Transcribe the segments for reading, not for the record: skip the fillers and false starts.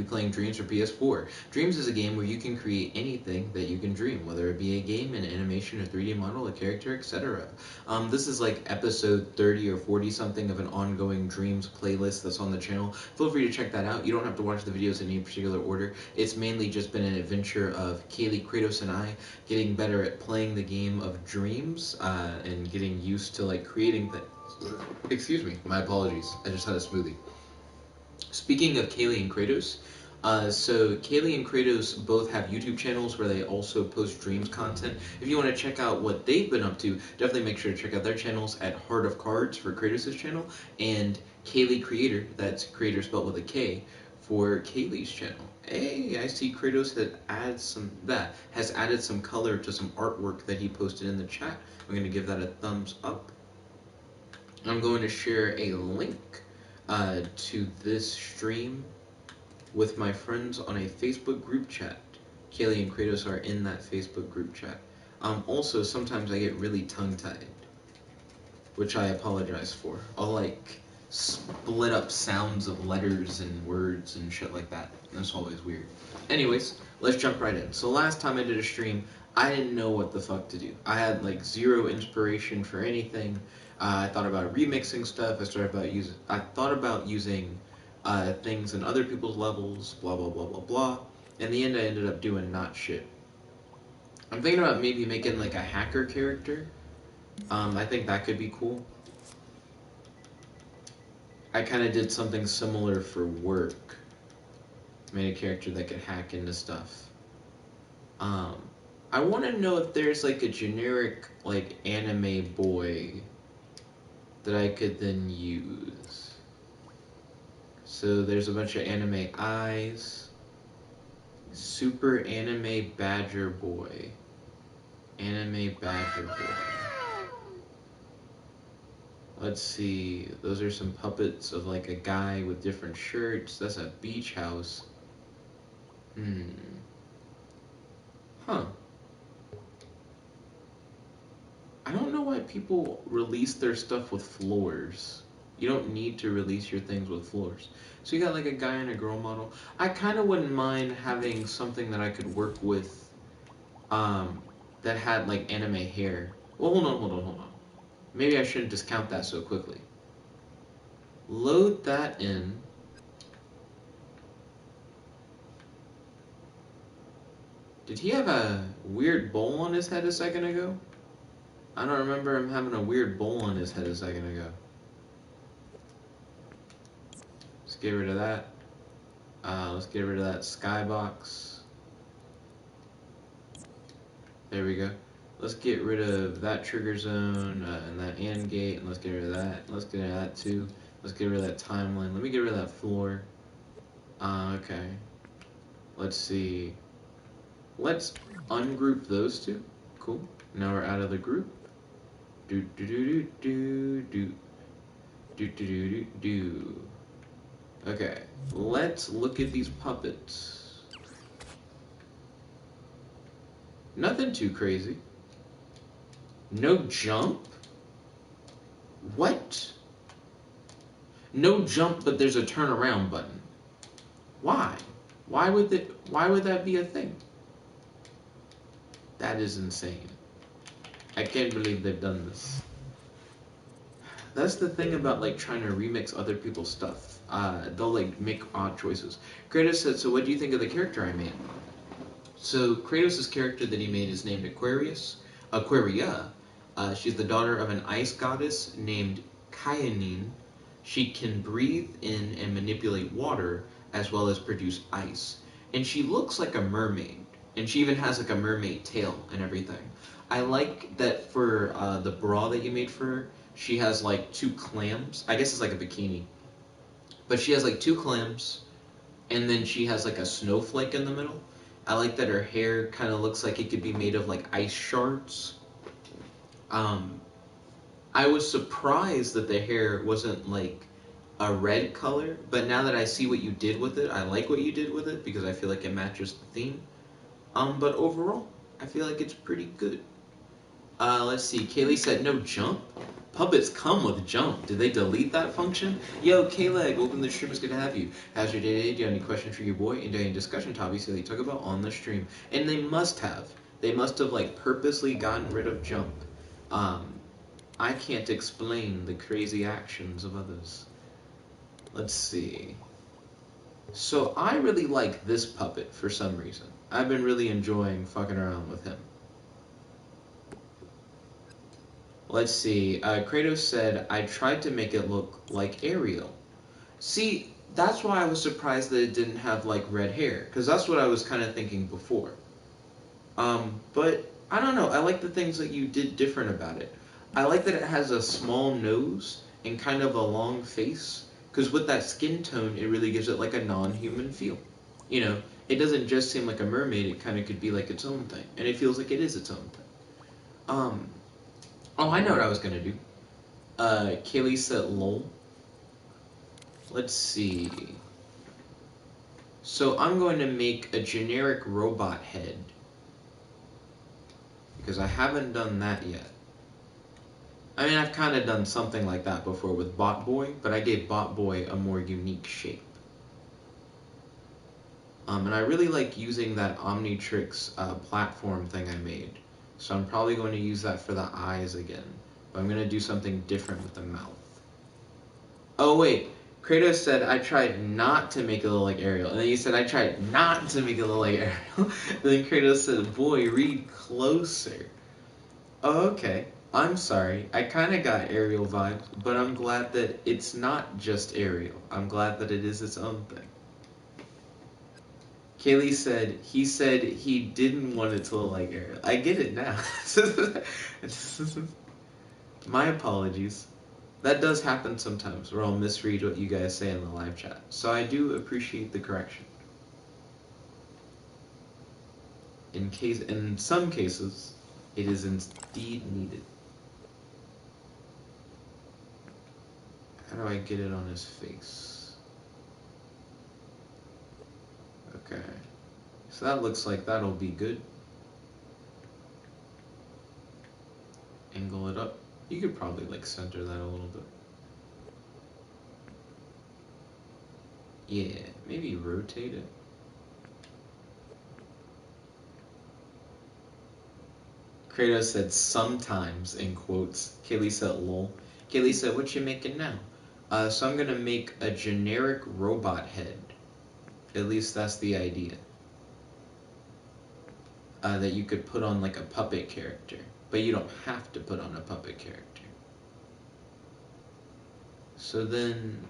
playing Dreams for PS4. Dreams is a game where you can create anything that you can dream, whether it be a game, an animation, a 3D model, a character, etc. This is like episode 30 or 40 something of an ongoing Dreams playlist that's on the channel. Feel free to check that out. You don't have to watch the videos in any particular order. It's mainly just been an adventure of Kaylee, Kratos, and I getting better at playing the game of Dreams and getting used to like creating things. Excuse me, my apologies. I just had a smoothie. Speaking of Kaylee and Kratos, so Kaylee and Kratos both have YouTube channels where they also post Dreams content. If you want to check out what they've been up to, definitely make sure to check out their channels at Heart of Cards for Kratos' channel and Kaylee Creator, that's Creator spelled with a K, for Kaylee's channel. Hey, I see Kratos has added some color to some artwork that he posted in the chat. I'm going to give that a thumbs up. I'm going to share a link to this stream with my friends on a Facebook group chat. Kaylee and Kratos are in that Facebook group chat. Also, sometimes I get really tongue-tied, which I apologize for. I'll like split up sounds of letters and words and shit like that. That's always weird. Anyways, let's jump right in. So last time I did a stream, I didn't know what the fuck to do. I had like zero inspiration for anything. I thought about remixing stuff. I thought about using things in other people's levels. Blah blah blah blah blah. In the end, I ended up doing not shit. I'm thinking about maybe making like a hacker character. I think that could be cool. I kind of did something similar for work. Made a character that could hack into stuff. I want to know if there's like a generic like anime boy that I could then use. So there's a bunch of anime eyes. Super anime badger boy. Anime badger boy. Let's see. Those are some puppets of like a guy with different shirts. That's a beach house. Huh. I don't know why people release their stuff with floors. You don't need to release your things with floors. So you got like a guy and a girl model. I kind of wouldn't mind having something that I could work with that had like anime hair. Well, hold on. Maybe I shouldn't discount that so quickly. Load that in. Did he have a weird bowl on his head a second ago? I don't remember him having a weird bowl on his head a second ago. Let's get rid of that. Let's get rid of that skybox. There we go. Let's get rid of that trigger zone and that AND gate, and let's get rid of that. Let's get rid of that too. Let's get rid of that timeline. Let me get rid of that floor. Okay. Let's see. Let's ungroup those two. Cool. Now we're out of the group. Okay, let's look at these puppets. Nothing too crazy. No jump? What? No jump, but there's a turnaround button. Why? Why would that be a thing? That is insane. I can't believe they've done this. That's the thing about like trying to remix other people's stuff. They'll like make odd choices. Kratos said, so what do you think of the character I made? So Kratos' character that he made is named Aquaria. She's the daughter of an ice goddess named Kyanine. She can breathe in and manipulate water as well as produce ice. And she looks like a mermaid. And she even has like a mermaid tail and everything. I like that for the bra that you made for her, she has like two clams. I guess it's like a bikini. But she has like two clams, and then she has like a snowflake in the middle. I like that her hair kind of looks like it could be made of like ice shards. I was surprised that the hair wasn't like a red color, but now that I see what you did with it, I like what you did with it because I feel like it matches the theme. But overall, I feel like it's pretty good. Let's see. Kaylee said no jump. Puppets come with jump. Did they delete that function? Yo, Kayla, welcome to the stream. It's good to have you. How's your day today? Do you have any questions for your boy? And any discussion topics that they talk about on the stream? And they must have. They must have like purposely gotten rid of jump. I can't explain the crazy actions of others. Let's see. So I really like this puppet for some reason. I've been really enjoying fucking around with him. Let's see. Kratos said, I tried to make it look like Ariel. See, that's why I was surprised that it didn't have like red hair, because that's what I was kind of thinking before. But I don't know. I like the things that you did different about it. I like that it has a small nose and kind of a long face, because with that skin tone, it really gives it like a non-human feel. You know, it doesn't just seem like a mermaid. It kind of could be like its own thing, and it feels like it is its own thing. Oh, I know what I was gonna do. Kaylee said lol. Let's see. So I'm going to make a generic robot head, because I haven't done that yet. I mean, I've kind of done something like that before with Bot Boy, but I gave Bot Boy a more unique shape. And I really like using that Omnitrix platform thing I made. So I'm probably going to use that for the eyes again. But I'm going to do something different with the mouth. Oh, wait. Kratos said, I tried not to make it look like Ariel. And then you said, I tried not to make it look like Ariel. And then Kratos said, boy, read closer. Oh, okay. I'm sorry. I kind of got Ariel vibes, but I'm glad that it's not just Ariel. I'm glad that it is its own thing. Kaylee said he didn't want it to look like Ariel. I get it now. My apologies. That does happen sometimes, where I'll misread what you guys say in the live chat. So I do appreciate the correction. In some cases, it is indeed needed. How do I get it on his face? Okay. So that looks like that'll be good. Angle it up. You could probably like center that a little bit. Yeah, maybe rotate it. Kratos said sometimes in quotes. Kaylee said lol. Kaylee said, what you making now? So I'm gonna make a generic robot head. At least that's the idea. That you could put on like a puppet character. But you don't have to put on a puppet character. So then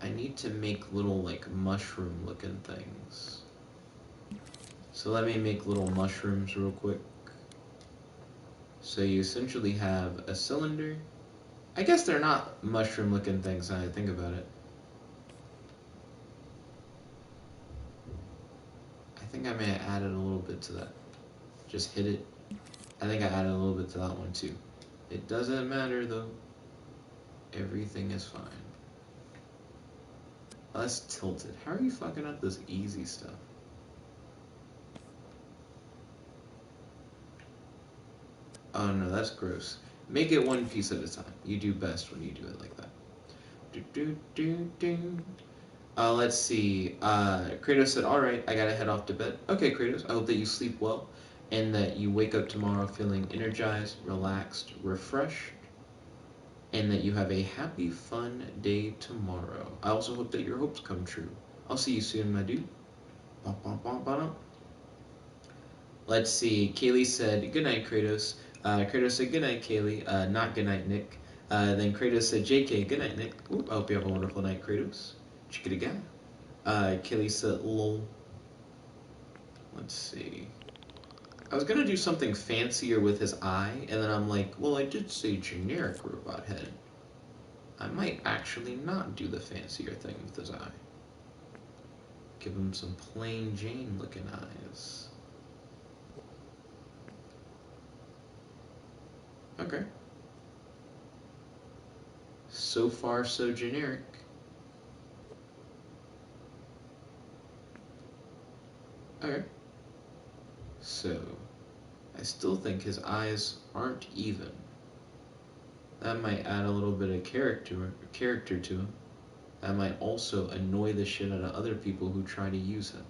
I need to make little like mushroom looking things. So let me make little mushrooms real quick. So you essentially have a cylinder. I guess they're not mushroom looking things now I think about it. I think I may have added a little bit to that. Just hit it. I think I added a little bit to that one too. It doesn't matter though. Everything is fine. Less tilted. How are you fucking up this easy stuff? Oh no, that's gross. Make it one piece at a time. You do best when you do it like that. Let's see. Kratos said, alright, I gotta head off to bed. Okay, Kratos, I hope that you sleep well and that you wake up tomorrow feeling energized, relaxed, refreshed, and that you have a happy, fun day tomorrow. I also hope that your hopes come true. I'll see you soon, my dude. Let's see. Kaylee said, good night, Kratos. Kratos said, good night, Kaylee. Not good night, Nick. Then Kratos said, JK, good night, Nick. Ooh, I hope you have a wonderful night, Kratos. Chickadee guy. Kaylee said, lol. Let's see. I was gonna do something fancier with his eye, and then I'm like, well, I did say generic robot head. I might actually not do the fancier thing with his eye. Give him some plain Jane looking eyes. Okay. So far, so generic. Okay. So, I I still think his eyes aren't even. That might add a little bit of character to him. That might also annoy the shit out of other people who try to use him.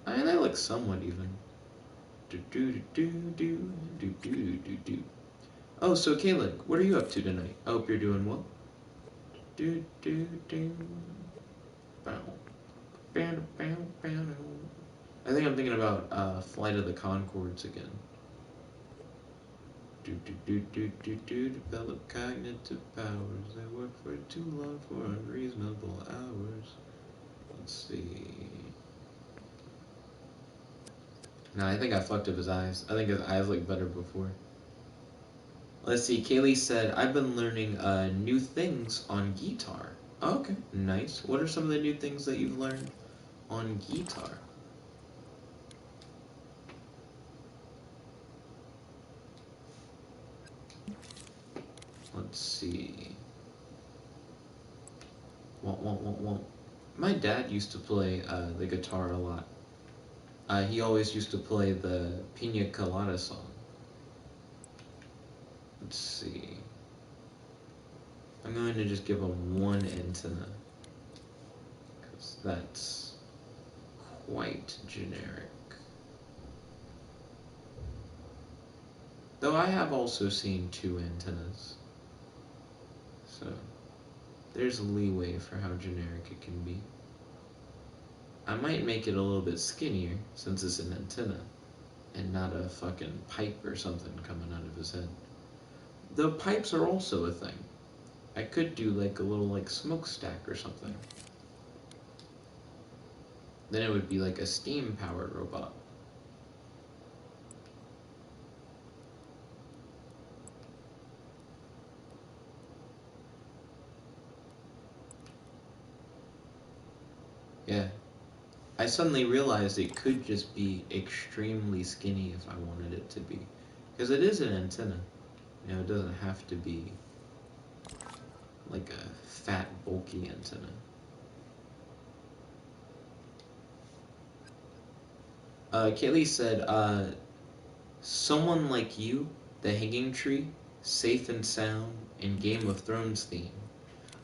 I mean, they look somewhat even. Do do do do do do do do do. Oh, so Caleb, what are you up to tonight? I hope you're doing well. Do do do. Bow. Bow bow bow. I think I'm thinking about Flight of the Conchords again. Do do do do do do. Develop cognitive powers. They work for too long for unreasonable hours. Let's see. No, I think I fucked up his eyes. I think his eyes looked better before. Let's see. Kaylee said, I've been learning new things on guitar. Oh, okay, nice. What are some of the new things that you've learned on guitar? Let's see. Well. My dad used to play the guitar a lot. He always used to play the Pina Colada song. Let's see. I'm going to just give him one antenna, because that's quite generic. Though I have also seen 2 antennas. So, there's leeway for how generic it can be. I might make it a little bit skinnier, since it's an antenna, and not a fucking pipe or something coming out of his head. Though pipes are also a thing. I could do like a little like smokestack or something. Then it would be like a steam-powered robot. Yeah. I suddenly realized it could just be extremely skinny if I wanted it to be. Because it is an antenna. You know, it doesn't have to be like a fat, bulky antenna. Kaylee said, someone like you, the hanging tree, safe and sound, and Game of Thrones theme.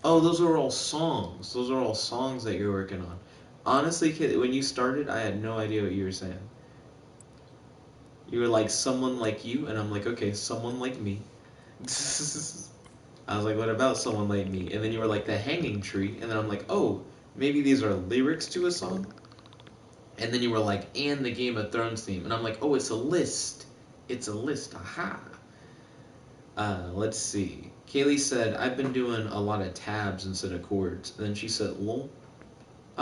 Oh, those are all songs. Those are all songs that you're working on. Honestly, Kaylee, when you started, I had no idea what you were saying. You were like, someone like you, and I'm like, okay, someone like me. I was like, what about someone like me? And then you were like, the hanging tree, and then I'm like, oh, maybe these are lyrics to a song? And then you were like, and the Game of Thrones theme. And I'm like, oh, it's a list. It's a list, aha. Let's see. Kaylee said, I've been doing a lot of tabs instead of chords. And then she said, lol.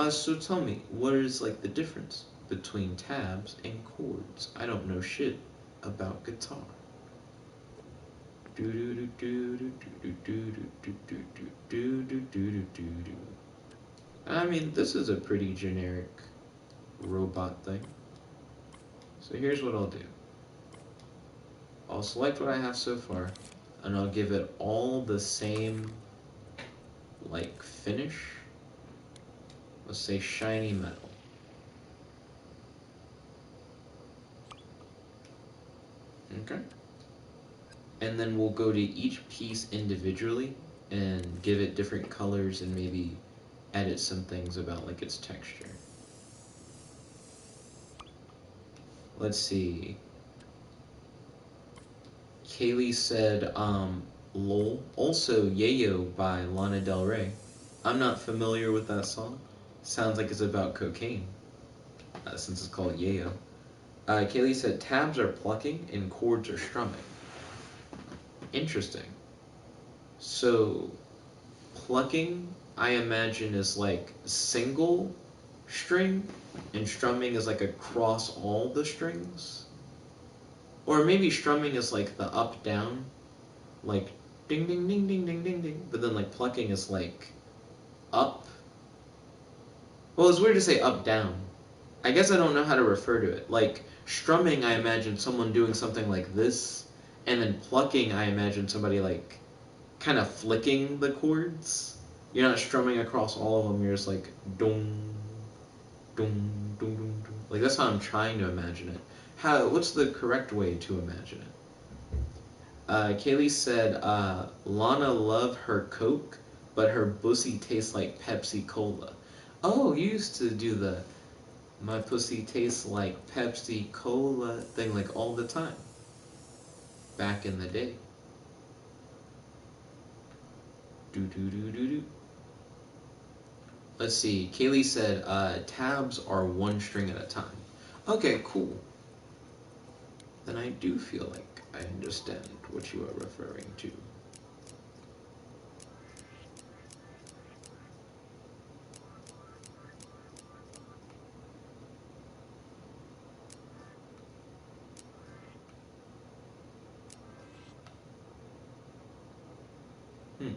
So tell me, what is like the difference between tabs and chords? I don't know shit about guitar. I mean, this is a pretty generic robot thing. So here's what I'll do. I'll select what I have so far, and I'll give it all the same, like, finish. Let's say shiny metal. Okay. And then we'll go to each piece individually and give it different colors and maybe edit some things about like its texture. Let's see. Kaylee said, lol. Also, Yayo by Lana Del Rey. I'm not familiar with that song. Sounds like it's about cocaine, since it's called Yayo. Kaylee said, tabs are plucking and chords are strumming. Interesting. So, plucking, I imagine, is like single string, and strumming is like across all the strings. Or maybe strumming is like the up down, like ding ding ding ding ding ding ding. But then like plucking is like up. Well, it's weird to say up down. I guess I don't know how to refer to it. Like strumming, I imagine someone doing something like this, and then plucking, I imagine somebody like kind of flicking the chords. You're not strumming across all of them. You're just like dong, Dum, dum, dum, dum. Like that's how I'm trying to imagine it. What's the correct way to imagine it? Kaylee said, Lana love her Coke, but her pussy tastes like Pepsi Cola. Oh, you used to do the my pussy tastes like Pepsi Cola thing like all the time back in the day. Do do do do do. Let's see. Kaylee said, tabs are one string at a time. Okay, cool. Then I do feel like I understand what you are referring to. Hmm.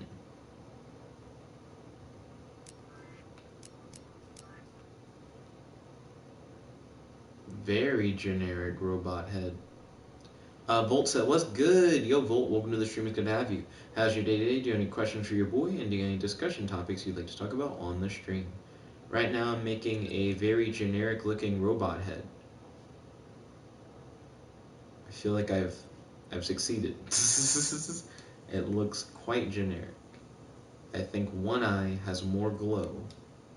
Very generic robot head. Volt said, what's good? Yo, Volt, welcome to the stream. It's good to have you. How's your day today? Do you have any questions for your boy? And do you have any discussion topics you'd like to talk about on the stream? Right now, I'm making a very generic looking robot head. I feel like I've succeeded. It looks quite generic. I think one eye has more glow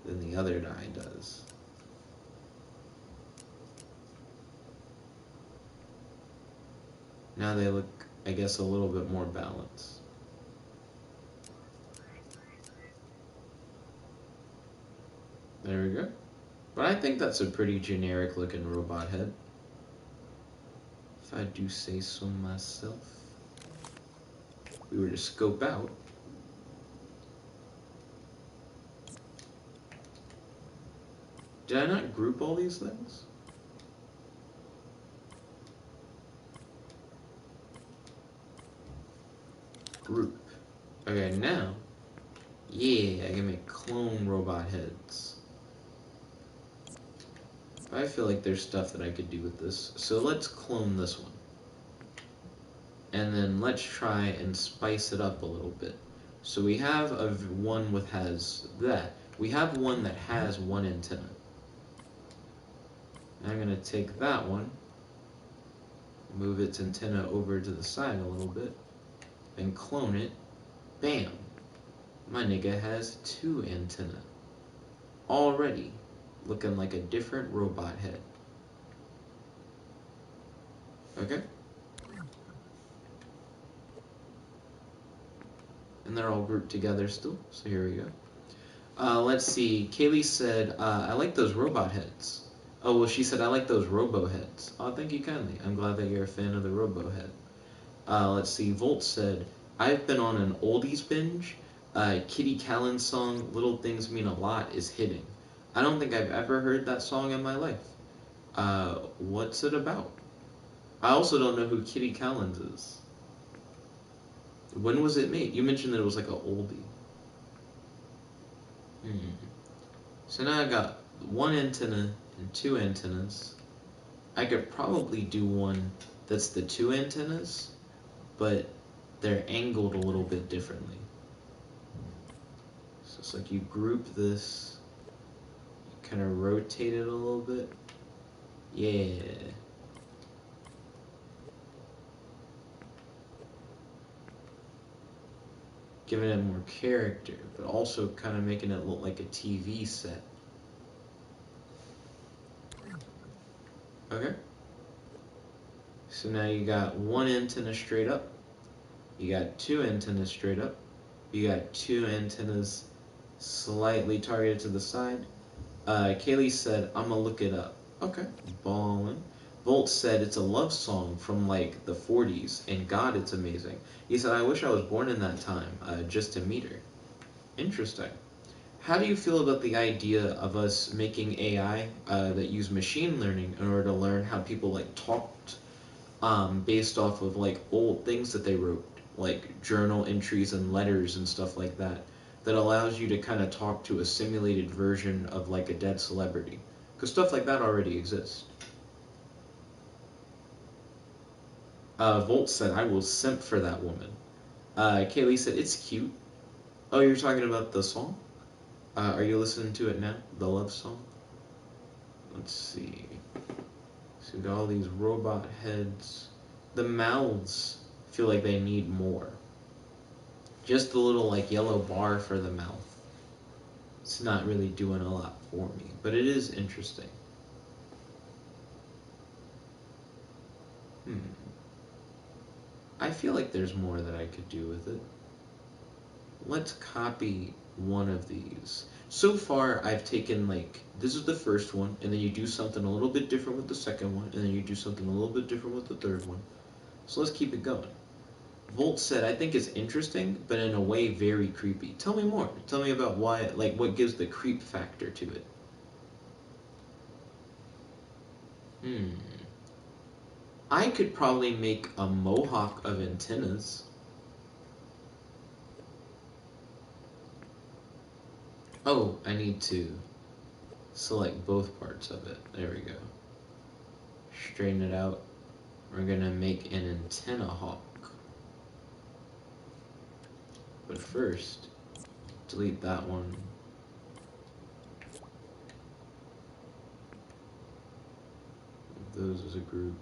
than the other eye does. Now they look, I guess, a little bit more balanced. There we go. But I think that's a pretty generic looking robot head, if I do say so myself. If we were to scope out, did I not group all these things? Group. Okay, now, yeah, I can make clone robot heads. I feel like there's stuff that I could do with this. So let's clone this one. And then let's try and spice it up a little bit. So we have one with has that. We have one that has one antenna. I'm going to take that one, move its antenna over to the side a little bit, and clone it. Bam! My nigga has two antenna. Already looking like a different robot head. Okay? And they're all grouped together still, so here we go. Let's see, Kaylee said, I like those robot heads. Oh, well, she said, I like those robo heads. Oh, thank you kindly. I'm glad that you're a fan of the robo head. Let's see, Volt said, I've been on an oldies binge. Kitty Callen's song, Little Things Mean a Lot, is hitting. I don't think I've ever heard that song in my life. What's it about? I also don't know who Kitty Callen's is. When was it made? You mentioned that it was like an oldie. So now I got one antenna and two antennas. I could probably do one that's the two antennas, but they're angled a little bit differently. So it's like you group this, you kind of rotate it a little bit. Yeah. Giving it more character, but also kind of making it look like a TV set. Okay. So now you got one antenna straight up. You got two antennas straight up. You got two antennas slightly targeted to the side. Kaylee said, I'm gonna look it up. Okay. Ballin'. Volt said it's a love song from like the 40s, and God, it's amazing. He said, I wish I was born in that time, just to meet her. Interesting. How do you feel about the idea of us making AI that use machine learning in order to learn how people like talked, based off of like old things that they wrote, like journal entries and letters and stuff like that, that allows you to kind of talk to a simulated version of like a dead celebrity? Because stuff like that already exists. Volt said, I will simp for that woman. Kaylee said, it's cute. Oh, you're talking about the song? Are you listening to it now? The love song? Let's see. So we got all these robot heads. The mouths feel like they need more. Just the little like yellow bar for the mouth. It's not really doing a lot for me, but it is interesting. I feel like there's more that I could do with it. Let's copy one of these. So far, I've taken like, this is the first one, and then you do something a little bit different with the second one, and then you do something a little bit different with the third one. So let's keep it going. Volt said, I think it's interesting, but in a way very creepy. Tell me more. Tell me about why, like what gives the creep factor to it. I could probably make a mohawk of antennas. Oh, I need to select both parts of it. There we go. Straighten it out. We're gonna make an antenna hawk. But first, delete that one. Those as a group.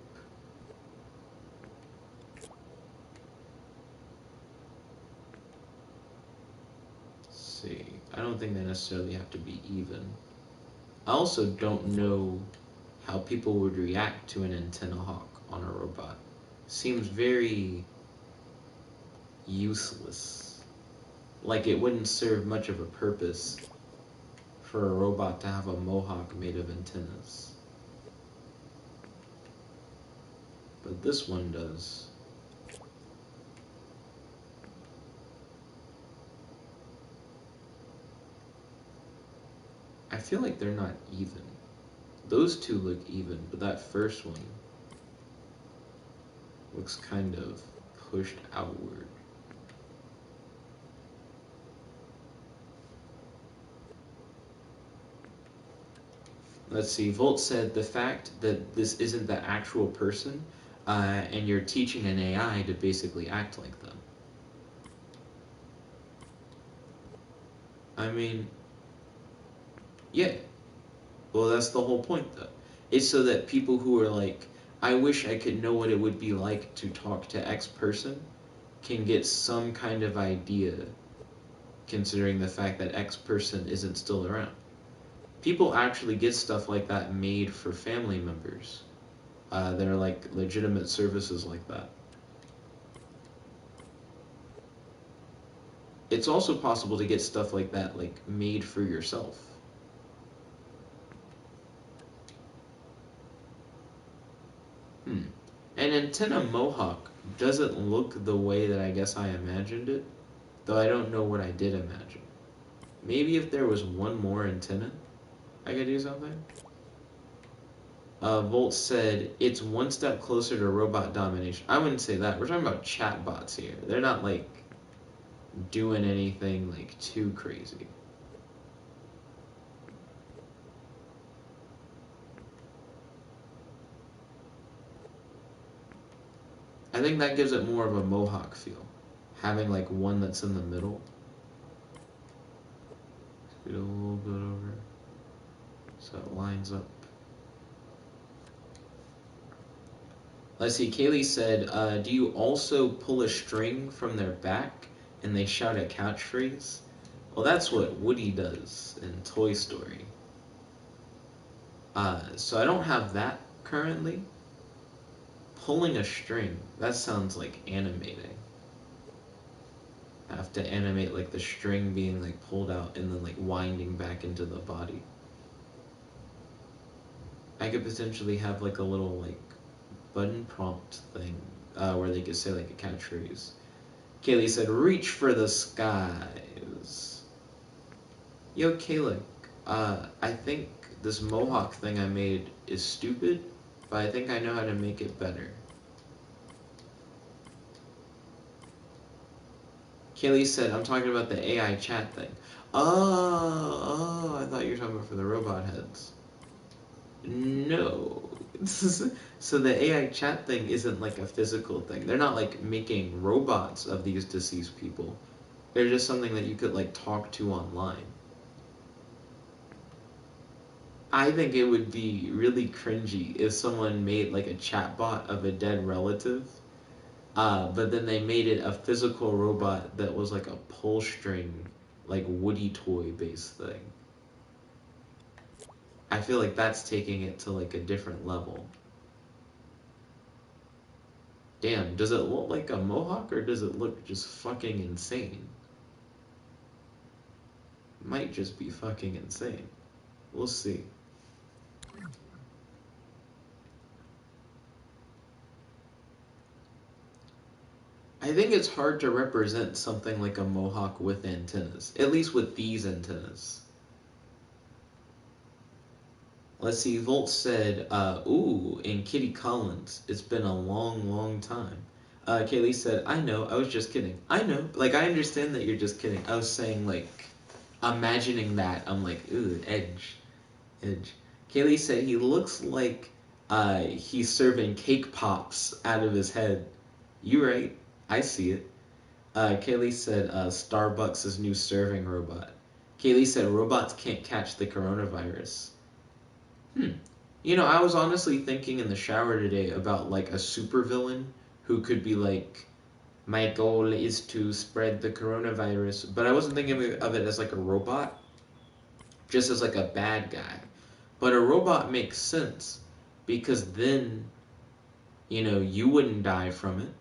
Let's see. I don't think they necessarily have to be even. I also don't know how people would react to an antenna hawk on a robot. Seems very useless. Like it wouldn't serve much of a purpose for a robot to have a mohawk made of antennas. But this one does. I feel like they're not even. Those two look even, but that first one looks kind of pushed outward. Let's see, Volt said the fact that this isn't the actual person and you're teaching an AI to basically act like them. I mean, yeah. Well, that's the whole point, though. It's so that people who are like, I wish I could know what it would be like to talk to X person, can get some kind of idea, considering the fact that X person isn't still around. People actually get stuff like that made for family members. There are like legitimate services like that. It's also possible to get stuff like that like made for yourself. An antenna mohawk doesn't look the way that I guess I imagined it, though I don't know what I did imagine. Maybe if there was one more antenna, I could do something? Volt said, it's one step closer to robot domination. I wouldn't say that. We're talking about chatbots here. They're not, like, doing anything, like, too crazy. I think that gives it more of a mohawk feel. Having, like, one that's in the middle. Scoot a little bit over so it lines up. Let's see, Kaylee said, do you also pull a string from their back and they shout a catchphrase? Well, that's what Woody does in Toy Story. So I don't have that currently. Pulling a string, that sounds like animating. I have to animate like the string being like pulled out and then like winding back into the body. I could potentially have like a little like button prompt thing where they could say like a catchphrase. Kaylee said, reach for the skies. Yo, Kayla, I think this mohawk thing I made is stupid, but I think I know how to make it better. Kaylee said, I'm talking about the AI chat thing. Oh, I thought you were talking about for the robot heads. No. So the AI chat thing isn't like a physical thing. They're not like making robots of these deceased people. They're just something that you could like talk to online. I think it would be really cringy if someone made like a chatbot of a dead relative, but then they made it a physical robot that was like a pull string, like Woody toy based thing. I feel like that's taking it to like a different level. Damn, does it look like a mohawk or does it look just fucking insane? Might just be fucking insane. We'll see. I think it's hard to represent something like a mohawk with antennas, at least with these antennas. Let's see, Volt said, ooh, in Kitty Collins, it's been a long, long time. Kaylee said, I know, I was just kidding. I know, like, I understand that you're just kidding. I was saying, like, imagining that, I'm like, ooh, edge, edge. Kaylee said he looks like he's serving cake pops out of his head. You right, I see it. Kaylee said Starbucks' new serving robot. Kaylee said robots can't catch the coronavirus. You know, I was honestly thinking in the shower today about like a supervillain who could be like, my goal is to spread the coronavirus, but I wasn't thinking of it as like a robot, just as like a bad guy. But a robot makes sense because then, you know, you wouldn't die from it.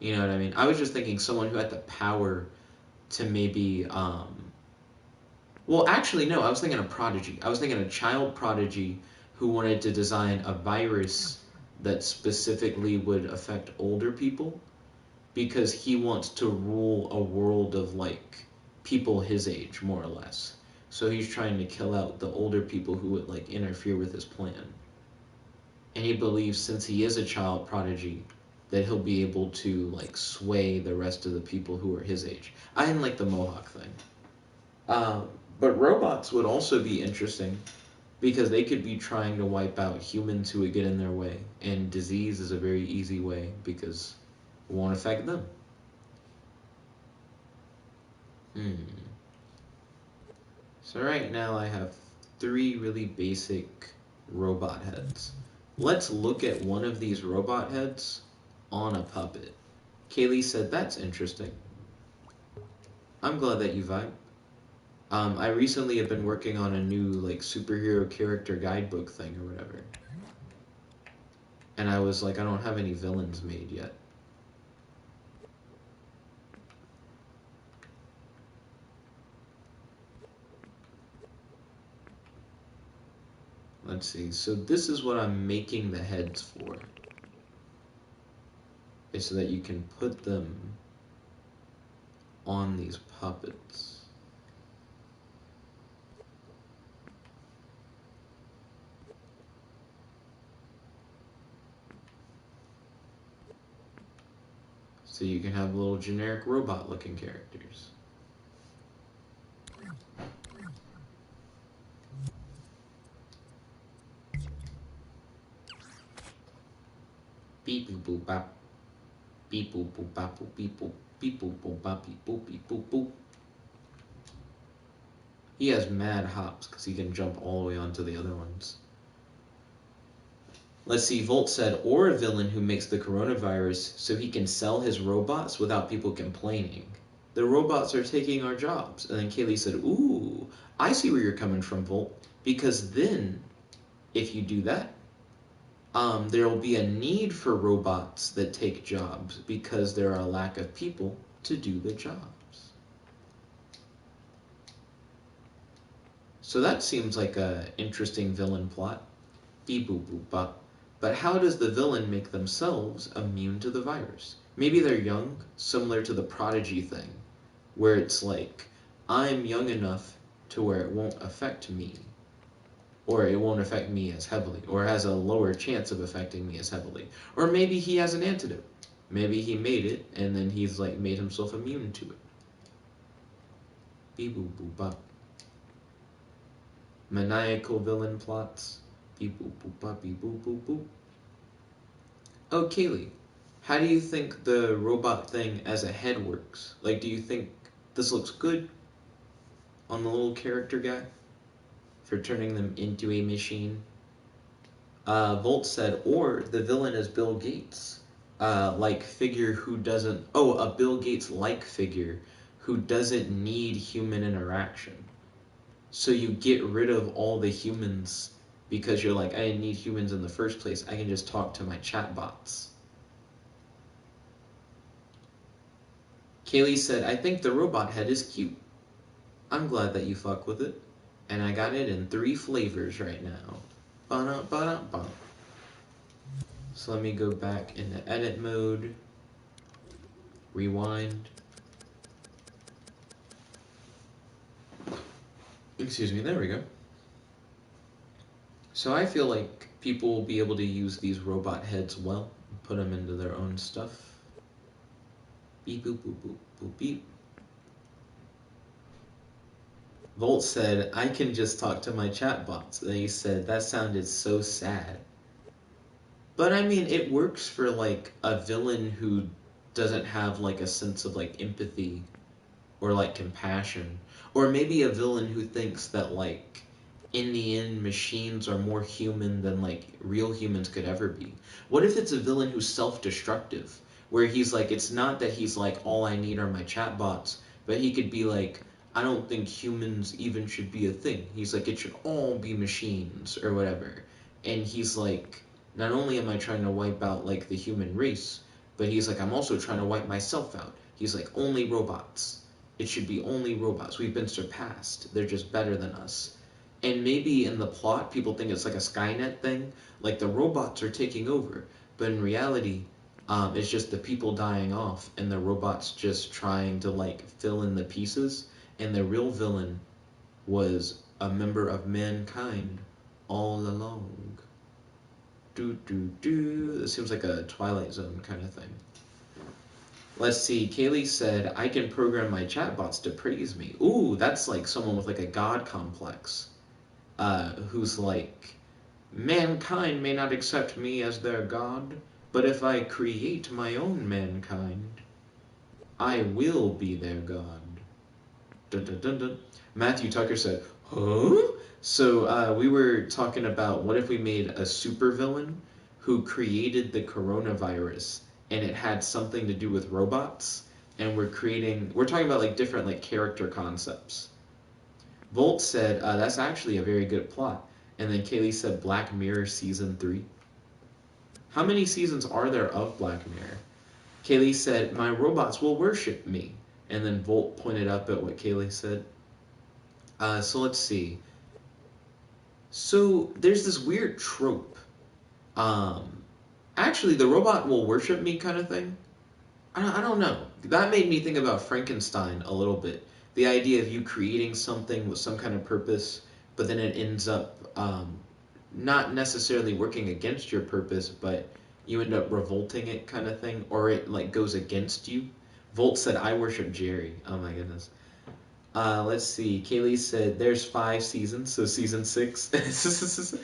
You know what I mean? I was just thinking someone who had the power to maybe, well, actually, no, I was thinking a prodigy. I was thinking a child prodigy who wanted to design a virus that specifically would affect older people because he wants to rule a world of like people his age, more or less. So he's trying to kill out the older people who would like interfere with his plan. And he believes since he is a child prodigy that he'll be able to like sway the rest of the people who are his age. I didn't like the Mohawk thing. But robots would also be interesting because they could be trying to wipe out humans who would get in their way. And disease is a very easy way because it won't affect them. So right now I have 3 really basic robot heads. Let's look at one of these robot heads on a puppet. Kaylee said, that's interesting. I'm glad that you vibe. I recently have been working on a new like superhero character guidebook thing or whatever. And I was like, I don't have any villains made yet. Let's see, so this is what I'm making the heads for. Is so that you can put them on these puppets. So you can have little generic robot looking characters. Beep boop boop bop. Beep boop boop bop boop beep boop. Beep boop boop bop beep boop beep boop boop. He has mad hops because he can jump all the way onto the other ones. Let's see, Volt said, or a villain who makes the coronavirus so he can sell his robots without people complaining. The robots are taking our jobs. And then Kaylee said, ooh, I see where you're coming from, Volt. Because then, if you do that, there will be a need for robots that take jobs because there are a lack of people to do the jobs. So that seems like an interesting villain plot. Beep boop boop bop. But how does the villain make themselves immune to the virus? Maybe they're young, similar to the prodigy thing, where it's like, I'm young enough to where it won't affect me. Or it won't affect me as heavily, or has a lower chance of affecting me as heavily. Or maybe he has an antidote. Maybe he made it, and then he's like made himself immune to it. Beep boop boop bop. Maniacal villain plots. Beep boop boop bop beep boop boop boop. Oh, Kaylee, how do you think the robot thing as a head works? Like, do you think this looks good on the little character guy? for turning them into a machine. Volt said, or the villain is Bill Gates, like figure who doesn't. Oh, a Bill Gates like figure who doesn't need human interaction. So you get rid of all the humans because you're like, I didn't need humans in the first place. I can just talk to my chatbots. Kaylee said, I think the robot head is cute. I'm glad that you fuck with it. And I got it in 3 flavors right now. Ba-da-ba-da-ba. So let me go back into edit mode. Rewind. Excuse me, there we go. So I feel like people will be able to use these robot heads well, put them into their own stuff. Beep, boop, boop, boop, boop, beep. Volt said, I can just talk to my chatbots. Then he said, that sounded so sad. But I mean, it works for like a villain who doesn't have like a sense of like empathy or like compassion. Or maybe a villain who thinks that like in the end machines are more human than like real humans could ever be. What if it's a villain who's self-destructive? Where he's like, it's not that he's like, all I need are my chatbots, but he could be like, I don't think humans even should be a thing. He's like, it should all be machines or whatever. And he's like, not only am I trying to wipe out like the human race, but he's like, I'm also trying to wipe myself out. He's like, only robots. It should be only robots. We've been surpassed. They're just better than us. And maybe in the plot, people think it's like a Skynet thing, like the robots are taking over. But in reality, it's just the people dying off and the robots just trying to like fill in the pieces. And the real villain was a member of mankind all along. This seems like a Twilight Zone kind of thing. Let's see. Kaylee said, I can program my chatbots to praise me. Ooh, that's like someone with like a god complex. Who's like, mankind may not accept me as their god, but if I create my own mankind, I will be their god. Dun, dun, dun, dun. Matthew Tucker said, huh? So we were talking about what if we made a supervillain who created the coronavirus and it had something to do with robots, and we're talking about like different like character concepts. Volt said, that's actually a very good plot. And then Kaylee said Black Mirror Season 3. How many seasons are there of Black Mirror? Kaylee said, my robots will worship me. And then Volt pointed up at what Kaylee said. So let's see. So there's this weird trope. Actually, the robot will worship me kind of thing. I don't know. That made me think about Frankenstein a little bit. The idea of you creating something with some kind of purpose, but then it ends up not necessarily working against your purpose, but you end up revolting it kind of thing, or it like goes against you. Volt said, I worship Jerry. Oh my goodness. Let's see. Kaylee said, there's 5 seasons, so season 6.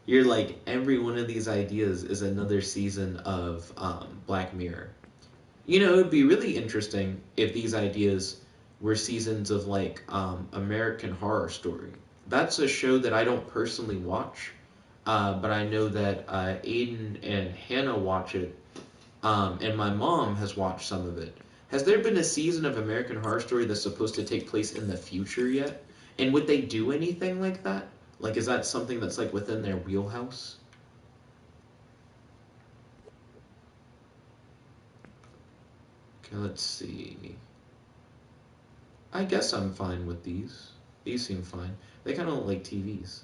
You're like, every one of these ideas is another season of Black Mirror. You know, it would be really interesting if these ideas were seasons of like American Horror Story. That's a show that I don't personally watch, but I know that Aiden and Hannah watch it, and my mom has watched some of it. Has there been a season of American Horror Story that's supposed to take place in the future yet? And would they do anything like that? Like, is that something that's like within their wheelhouse? Okay, let's see. I guess I'm fine with these. These seem fine. They kind of look like TVs.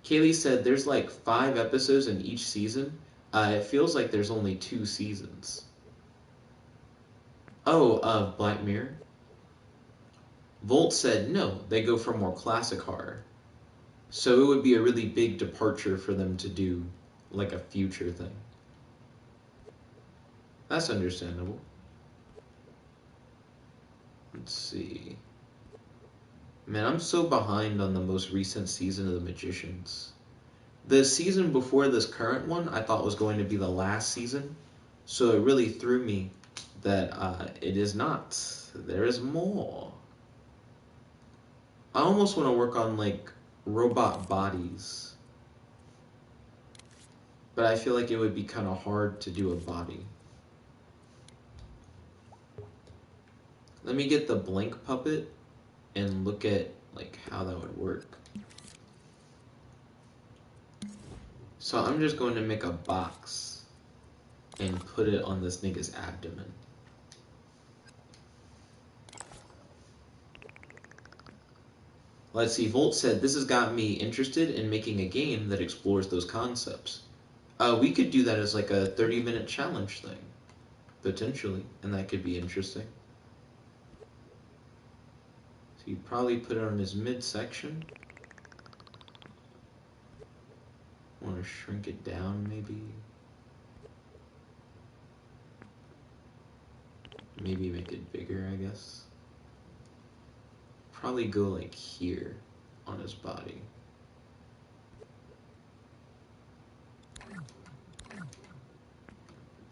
Kaylee said there's like 5 episodes in each season. It feels like there's only 2 seasons. Oh, of Black Mirror? Volt said no, they go for more classic horror. So it would be a really big departure for them to do like a future thing. That's understandable. Let's see. Man, I'm so behind on the most recent season of The Magicians. The season before this current one I thought was going to be the last season, so it really threw me that it is not. There is more. I almost want to work on like robot bodies. But I feel like it would be kind of hard to do a body. Let me get the blank puppet and look at like how that would work. So I'm just going to make a box and put it on this nigga's abdomen. Let's see, Volt said, this has got me interested in making a game that explores those concepts. We could do that as like a 30-minute challenge thing, potentially, and that could be interesting. So you'd probably put it on his midsection. Want to shrink it down, maybe? Maybe make it bigger, I guess. Probably go like here on his body.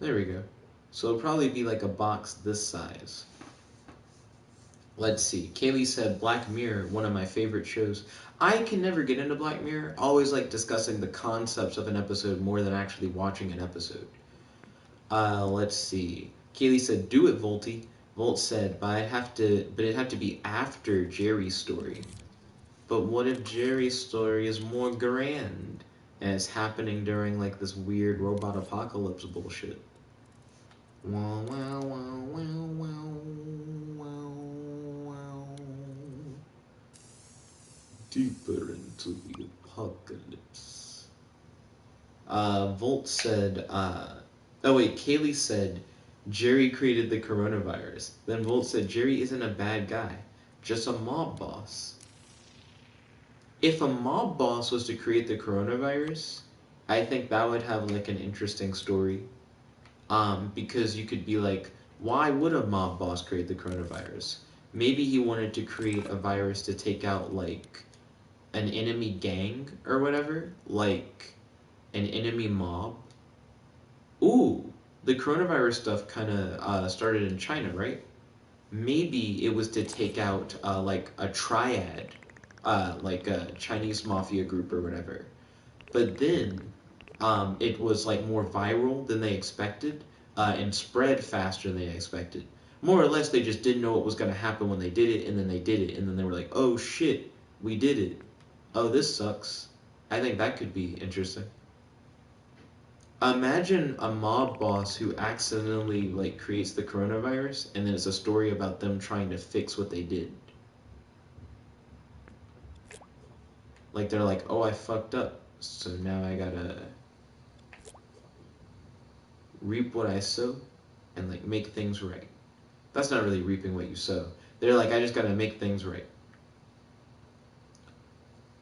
There we go. So it'll probably be like a box this size. Let's see. Kaylee said Black Mirror, one of my favorite shows. I can never get into Black Mirror. I always like discussing the concepts of an episode more than actually watching an episode. Let's see. Kaylee said, do it, Volty. Volt said, but it'd have to be after Jerry's story. But what if Jerry's story is more grand and it's happening during like this weird robot apocalypse bullshit? Wow, wow, wow, wow, wow, wow, wow. Deeper into the apocalypse. Volt said, oh wait, Kaylee said, Jerry created the coronavirus. Then Volt said, Jerry isn't a bad guy, just a mob boss. If a mob boss was to create the coronavirus, I think that would have like an interesting story. Because you could be like, why would a mob boss create the coronavirus? Maybe he wanted to create a virus to take out like an enemy gang or whatever, like an enemy mob. Ooh, the coronavirus stuff kind of started in China, right? Maybe it was to take out like a triad, like a Chinese mafia group or whatever. But then it was like more viral than they expected and spread faster than they expected. More or less, they just didn't know what was going to happen when they did it, and then they did it, and then they were like, oh shit, we did it. Oh, this sucks. I think that could be interesting. Imagine a mob boss who accidentally like creates the coronavirus, and then it's a story about them trying to fix what they did. Like they're like, oh, I fucked up, so now I gotta reap what I sow and like make things right. That's not really reaping what you sow. They're like, I just gotta make things right.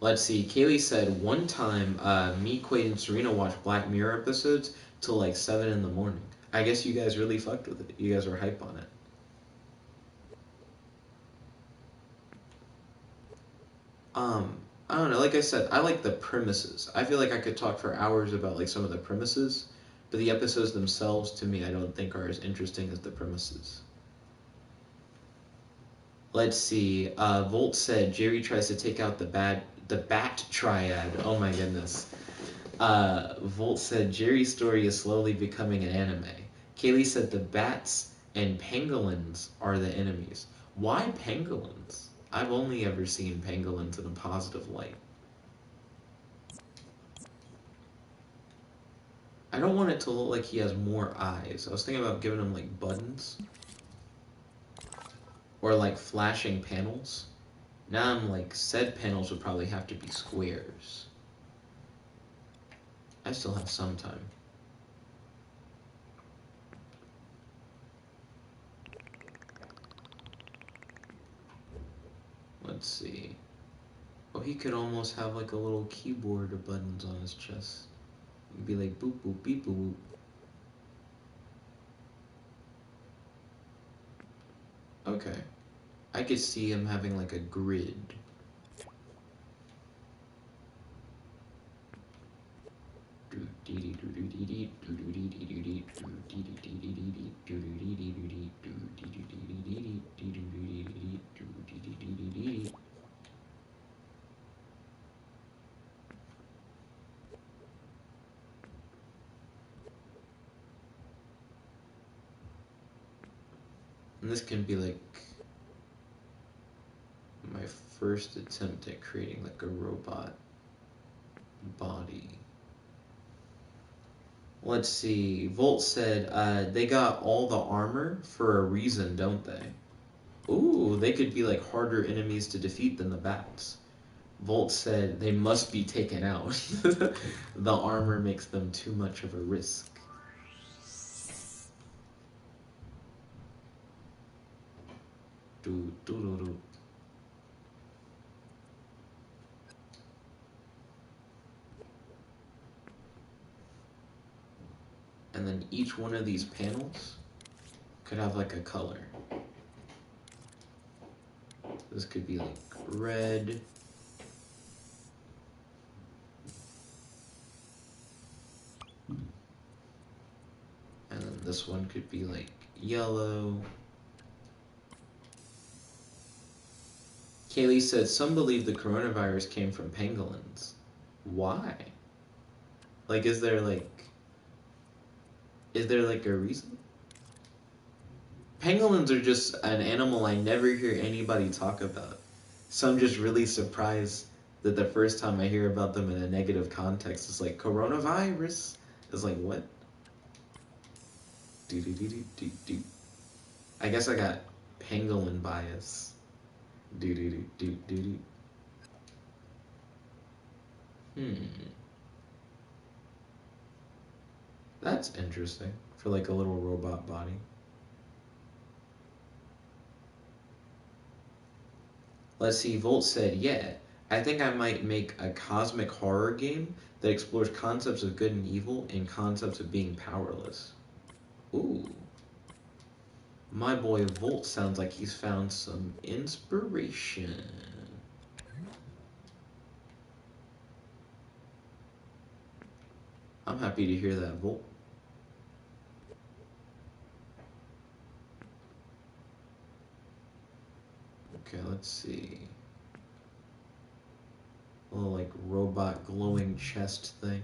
Let's see. Kaylee said one time me, Quaid, and Serena watched Black Mirror episodes till like 7 in the morning. I guess you guys really fucked with it. You guys were hype on it. I don't know. Like I said, I like the premises. I feel like I could talk for hours about like some of the premises, but the episodes themselves, to me, I don't think are as interesting as the premises. Let's see. Volt said Jerry tries to take out the bat triad. Oh my goodness. Volt said Jerry's story is slowly becoming an anime. Kaylee said the bats and pangolins are the enemies. Why pangolins? I've only ever seen pangolins in a positive light. I don't want it to look like he has more eyes. I was thinking about giving him like buttons. Or like flashing panels. Now I'm like, said panels would probably have to be squares. I still have some time. Let's see. Oh, he could almost have like a little keyboard of buttons on his chest. He'd be like boop boop beep boop boop. Okay. I could see him having like a grid. And this can be like my first attempt at creating like a robot body. Let's see. Volt said, they got all the armor for a reason, don't they? Ooh, they could be like harder enemies to defeat than the bats. Volt said they must be taken out. The armor makes them too much of a risk. Do, do, do, do. And then each one of these panels could have like a color. This could be like red. And then this one could be like yellow. Kaylee said some believe the coronavirus came from pangolins. Why? Like, is there like a reason? Pangolins are just an animal I never hear anybody talk about. So I'm just really surprised that the first time I hear about them in a negative context, it's like coronavirus. It's like, what? Do do do do do do. I guess I got pangolin bias. Do do do do do do. That's interesting for like a little robot body. Let's see, Volt said, yeah, I think I might make a cosmic horror game that explores concepts of good and evil and concepts of being powerless. Ooh. My boy Volt sounds like he's found some inspiration. I'm happy to hear that, Volt. Okay, let's see. A little like robot glowing chest thing.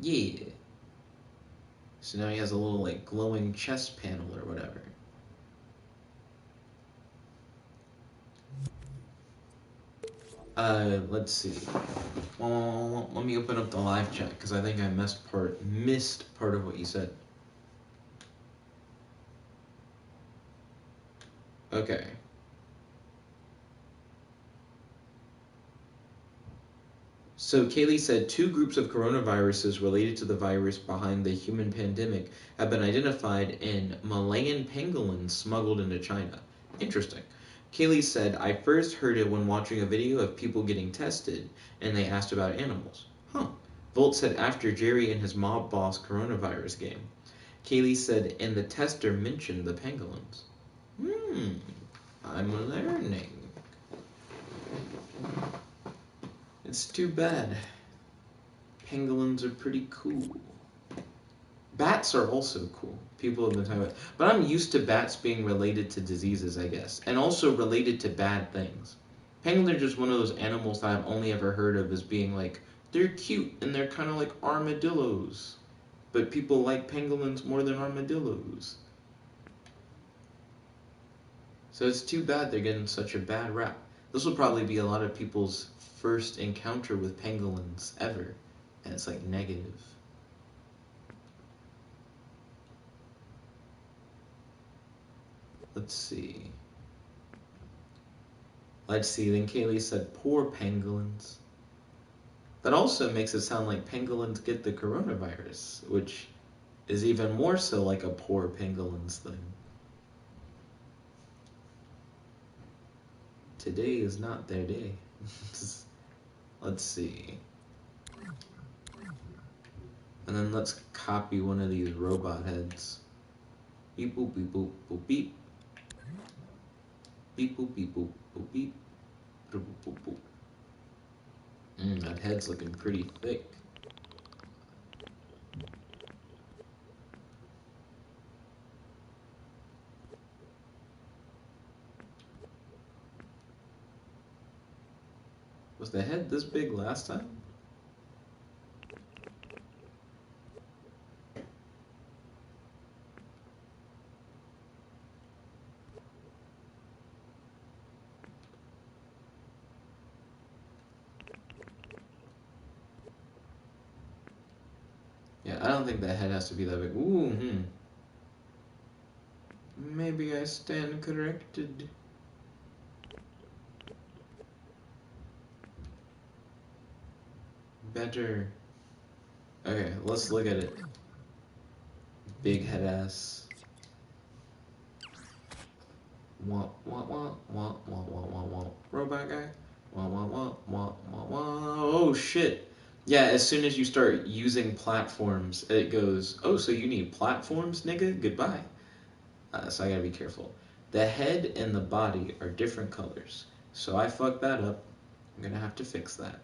Yeah. So now he has a little like glowing chest panel or whatever. Let's see. Well, let me open up the live chat because I think I missed part of what you said. Okay. So Kaylee said 2 groups of coronaviruses related to the virus behind the human pandemic have been identified in Malayan pangolins smuggled into China. Interesting. Kaylee said, I first heard it when watching a video of people getting tested, and they asked about animals. Huh. Volt said after Jerry and his mob boss coronavirus game. Kaylee said, and the tester mentioned the pangolins. I'm learning. It's too bad. Pangolins are pretty cool. Bats are also cool. People have been talking about, but I'm used to bats being related to diseases, I guess, and also related to bad things. Pangolins are just one of those animals that I've only ever heard of as being like, they're cute and they're kind of like armadillos. But people like pangolins more than armadillos. So it's too bad they're getting such a bad rap. This will probably be a lot of people's first encounter with pangolins ever. And it's like negative. Let's see. Then Kaylee said, poor pangolins. That also makes it sound like pangolins get the coronavirus, which is even more so like a poor pangolins thing. Today is not their day. Let's see. And then let's copy one of these robot heads. Beep boop beep boop boop beep. Beep boop beep boop boop beep. Boop boop boop boop. That head's looking pretty thick. Was the head this big last time? I don't think the head has to be that big. Ooh, Maybe I stand corrected. Better. Okay, let's look at it. Big head ass. Wah, wah, wah, wah, wah, wah, wah, wah. Robot guy. Wah, wah, wah, wah, wah, wah. Oh, shit. Yeah, as soon as you start using platforms, it goes, oh, so you need platforms, nigga? Goodbye. So I gotta be careful. The head and the body are different colors. So I fucked that up. I'm gonna have to fix that.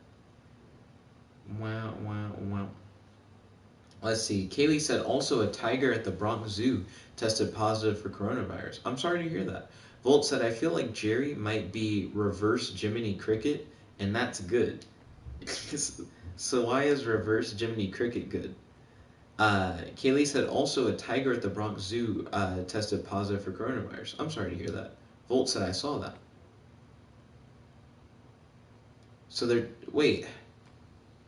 Wow, wow, wow. Let's see. Kaylee said also a tiger at the Bronx Zoo tested positive for coronavirus. I'm sorry to hear that. Volt said, I feel like Jerry might be reverse Jiminy Cricket, and that's good. So why is reverse Jiminy Cricket good? Kaylee said also a tiger at the Bronx Zoo tested positive for coronavirus. I'm sorry to hear that. Volt said I saw that. So wait.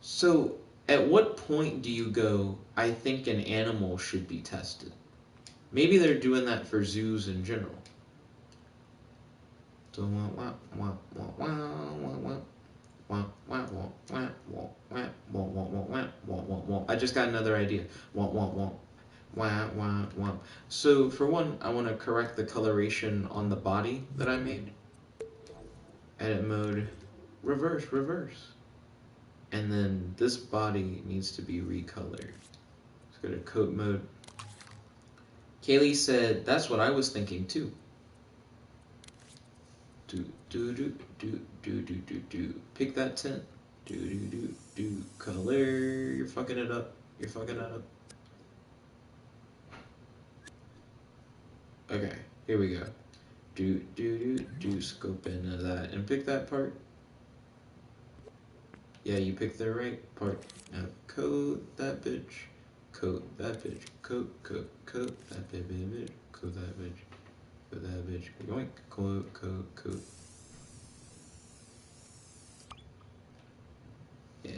So at what point do you go, I think an animal should be tested? Maybe they're doing that for zoos in general. So I just got another idea. So for one, I want to correct the coloration on the body that I made. Edit mode, reverse. And then this body needs to be recolored. Let's go to coat mode. Kaylee said, that's what I was thinking too. Pick that tint. Color. You're fucking it up. Okay, here we go. Scope into that and pick that part. Yeah, you picked the right part. Now coat that bitch. Coat that bitch. Coat that bitch. Coat that bitch. Coat that bitch. Yoink. Coat. Yeah.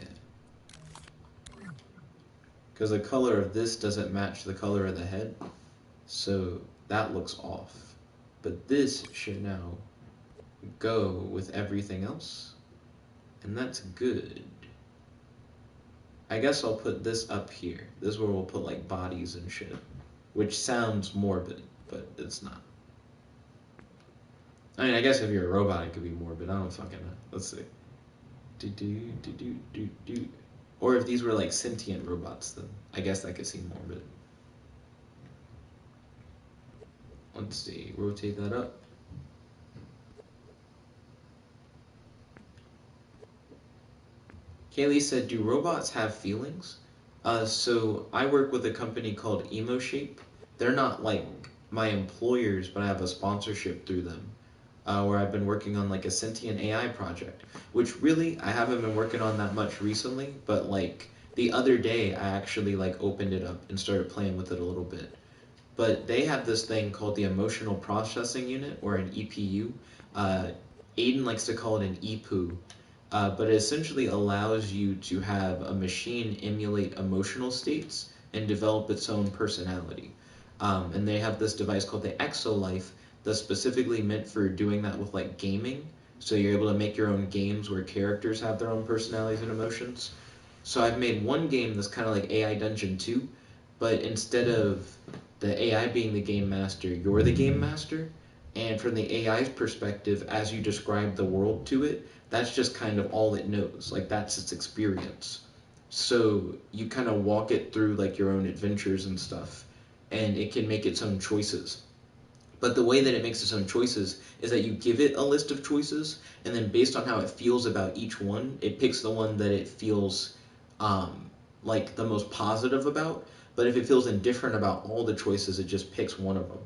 Because the color of this doesn't match the color of the head. So that looks off. But this should now go with everything else. And that's good. I guess I'll put this up here. This is where we'll put like bodies and shit. Which sounds morbid, but it's not. I mean, I guess if you're a robot, it could be morbid. I don't fucking know. Let's see. Or if these were like sentient robots, then I guess that could seem morbid. Let's see. Rotate that up. Kaylee said, do robots have feelings? So I work with a company called EmoShape. They're not like my employers, but I have a sponsorship through them. Where I've been working on like a sentient AI project, which really I haven't been working on that much recently, but like the other day I actually like opened it up and started playing with it a little bit. But they have this thing called the Emotional Processing Unit, or an EPU. Aiden likes to call it an EPU, but it essentially allows you to have a machine emulate emotional states and develop its own personality. And they have this device called the ExoLife that's specifically meant for doing that with like gaming. So you're able to make your own games where characters have their own personalities and emotions. So I've made one game that's kind of like AI Dungeon 2, but instead of the AI being the game master, you're the game master. And from the AI's perspective, as you describe the world to it, that's just kind of all it knows. Like that's its experience. So you kind of walk it through like your own adventures and stuff, and it can make its own choices. But the way that it makes its own choices is that you give it a list of choices, and then based on how it feels about each one, it picks the one that it feels like the most positive about. But if it feels indifferent about all the choices, it just picks one of them.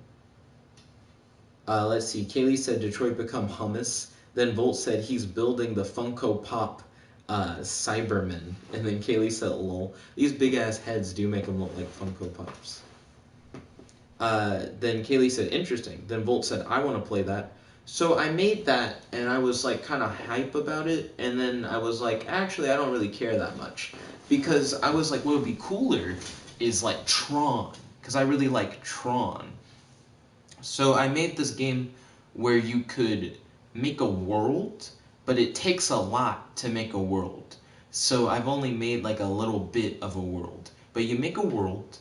Let's see. Kaylee said Detroit become hummus. Then Volt said he's building the Funko Pop Cybermen. And then Kaylee said lol. These big ass heads do make them look like Funko Pops. Then Kaylee said, interesting. Then Volt said, I want to play that. So I made that, and I was like kind of hype about it, and then I was like, actually, I don't really care that much. Because I was like, what would be cooler is like Tron, because I really like Tron. So I made this game where you could make a world, but it takes a lot to make a world. So I've only made like a little bit of a world. But you make a world,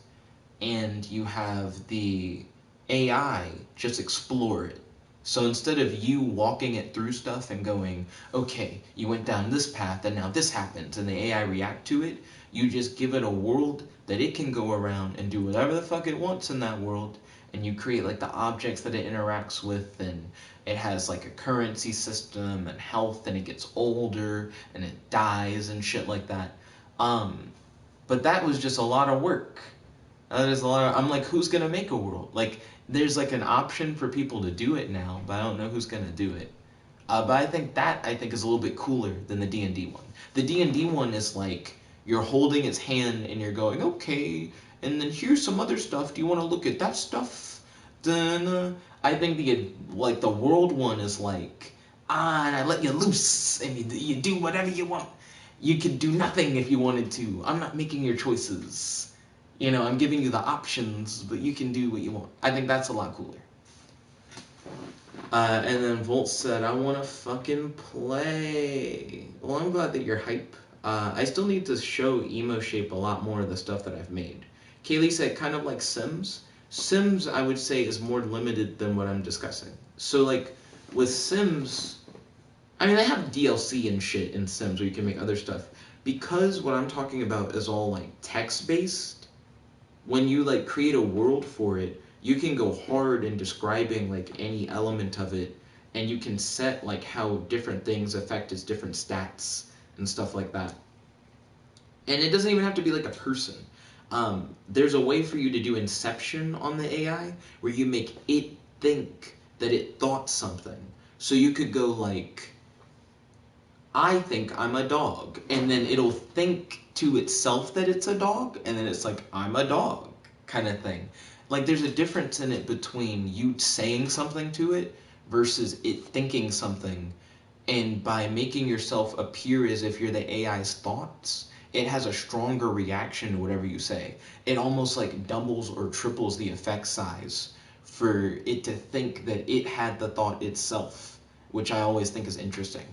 and you have the AI just explore it. So instead of you walking it through stuff and going, okay, you went down this path and now this happens, and the AI react to it, you just give it a world that it can go around and do whatever the fuck it wants in that world, and you create like the objects that it interacts with, and it has like a currency system and health, and it gets older and it dies and shit like that. But that was just a lot of work. That is a lot of, I'm like, who's gonna make a world? Like, there's like an option for people to do it now, but I don't know who's gonna do it. But I think is a little bit cooler than the D&D one. The D&D one is like you're holding its hand and you're going, okay, and then here's some other stuff. Do you want to look at that stuff? Dun. I think the world one is like, and I let you loose and you do whatever you want. You could do nothing if you wanted to. I'm not making your choices. I'm giving you the options, but you can do what you want. I think that's a lot cooler. And then Volt said, I want to fucking play. Well, I'm glad that you're hype. I still need to show Emo Shape a lot more of the stuff that I've made. Kaylee said, kind of like Sims. Sims, I would say, is more limited than what I'm discussing. So, like, with Sims, I mean, they have DLC and shit in Sims where you can make other stuff. Because what I'm talking about is all, like, text-based, when you, like, create a world for it, you can go hard in describing, like, any element of it, and you can set, like, how different things affect its different stats and stuff like that. And it doesn't even have to be, like, a person. There's a way for you to do inception on the AI, where you make it think that it thought something. So you could go, like, I think I'm a dog, and then it'll think to itself that it's a dog, and then it's like, I'm a dog, kind of thing. Like, there's a difference in it between you saying something to it versus it thinking something, and by making yourself appear as if you're the AI's thoughts, it has a stronger reaction to whatever you say. It almost like doubles or triples the effect size for it to think that it had the thought itself, which I always think is interesting.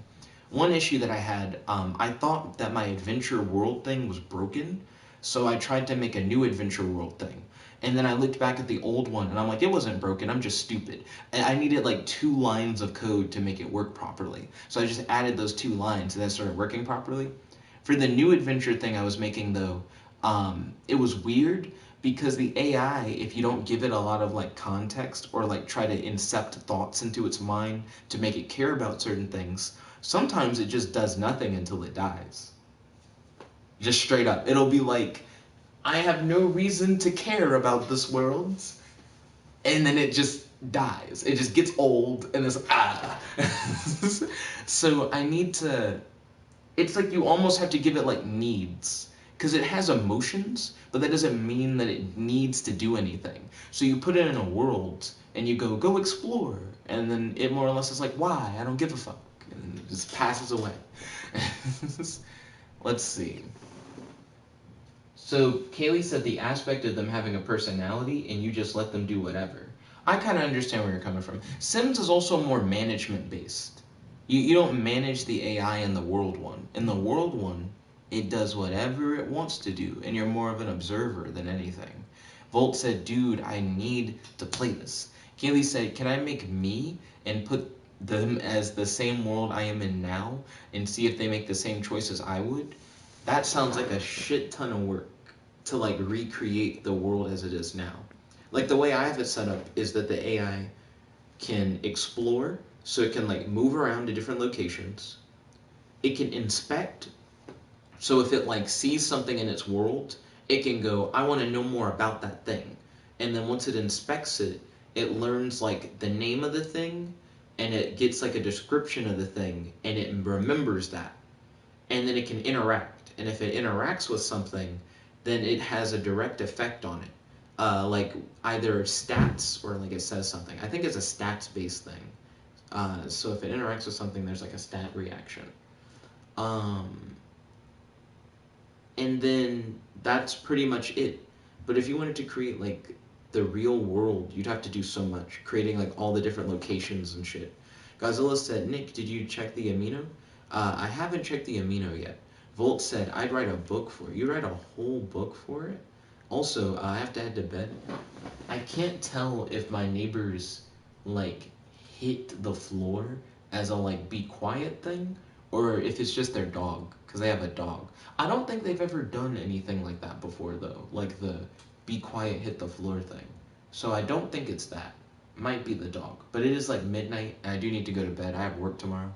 One issue that I had, I thought that my adventure world thing was broken, so I tried to make a new adventure world thing. And then I looked back at the old one, and I'm like, it wasn't broken, I'm just stupid. And I needed like 2 lines of code to make it work properly. So I just added those 2 lines, and then it started working properly. For the new adventure thing I was making, though, it was weird, because the AI, if you don't give it a lot of like context, or like try to incept thoughts into its mind to make it care about certain things, sometimes it just does nothing until it dies. Just straight up. It'll be like, I have no reason to care about this world. And then it just dies. It just gets old and it's So I need to, it's like you almost have to give it like needs. Because it has emotions, but that doesn't mean that it needs to do anything. So you put it in a world and you go explore. And then it more or less is like, why? I don't give a fuck. And it just passes away. Let's see. So Kaylee said the aspect of them having a personality and you just let them do whatever. I kind of understand where you're coming from. Sims is also more management based. You don't manage the AI in the world one. In the world one, it does whatever it wants to do, and you're more of an observer than anything. Volt said, dude, I need to play this. Kaylee said, can I make me and put them as the same world I am in now and see if they make the same choices I would? That sounds like a shit ton of work to like recreate the world as it is now. Like the way I have it set up is that the AI can explore, so it can like move around to different locations. It can inspect, so if it like sees something in its world, it can go, I want to know more about that thing. And then once it inspects it, it learns like the name of the thing, and it gets like a description of the thing, and it remembers that. And then it can interact. And if it interacts with something, then it has a direct effect on it. Like either stats or like it says something. I think it's a stats-based thing. So if it interacts with something, there's like a stat reaction. And then that's pretty much it. But if you wanted to create like the real world, you'd have to do so much, creating like all the different locations and shit. Godzilla said, Nick, did you check the amino? I haven't checked the amino yet. Volt said, I'd write a book for it. You write a whole book for it? Also, I have to head to bed. I can't tell if my neighbors like hit the floor as a like be quiet thing or if it's just their dog because they have a dog. I don't think they've ever done anything like that before though, like the be quiet hit the floor thing. So I don't think it's that. Might be the dog, but it is like midnight and I do need to go to bed. I have work tomorrow.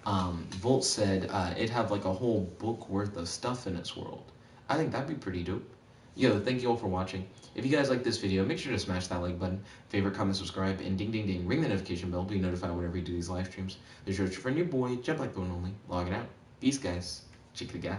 Volt said it'd have like a whole book worth of stuff in its world. I think that'd be pretty dope. Yo, thank you all for watching. If you guys like this video, make sure to smash that like button, favorite, comment, subscribe, and ding ding ding, ring the notification bell to be notified whenever we do these live streams. There's your friend, your boy, Jet Black Bone Only, logging out. Peace, guys. Chick the guy.